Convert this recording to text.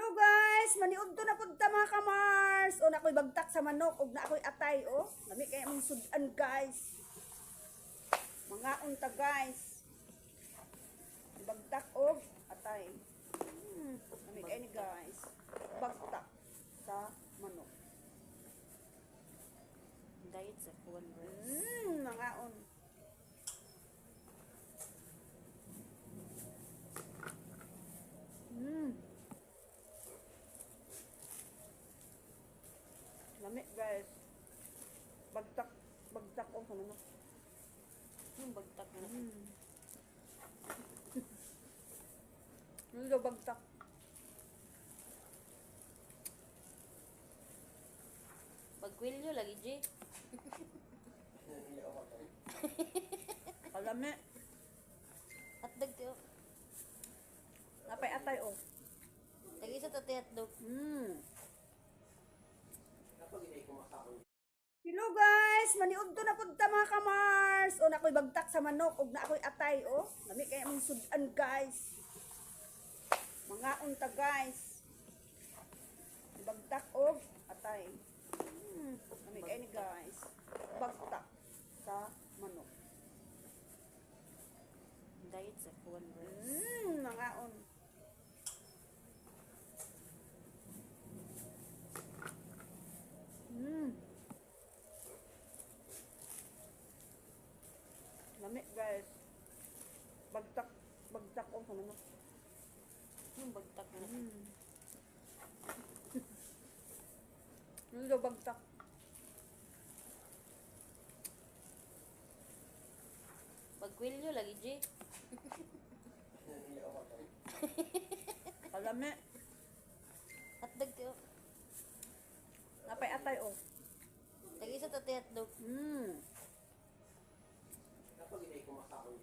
Hello guys, maniud to na pud ta mga kamars. O na ako'y bagtak sa manok, og na ako'y atay o. Lami kay among sudan guys. Mga unta guys. Bagtak og atay. Lami kay ni guys. Bagtak sa manok. Diet sa kuwan rice. Mga on. Lami guys. Bagtak og sa manok. Yung bagtak na. Nulo bagtak. Pagkwilyo lagi, G. Kalami. At dagti, oh. Napay atay o. Lagi sa tatiyat, dog. Hello guys, maniud to na pud ta mga kamars. O na ako'y bagtak sa manok, og na ako'y atay o. Lami kay among sudan guys. Mga unta guys. Bagtak og atay. Lami kay ni guys. Bagtak sa manok. Diet sa kuwan rice. Mga on. Lami guys. Bagtak og sa manok. Yung bagtak na. Nulo bagtak. Pagkwilyo lagi, G. Kalami. At dagti,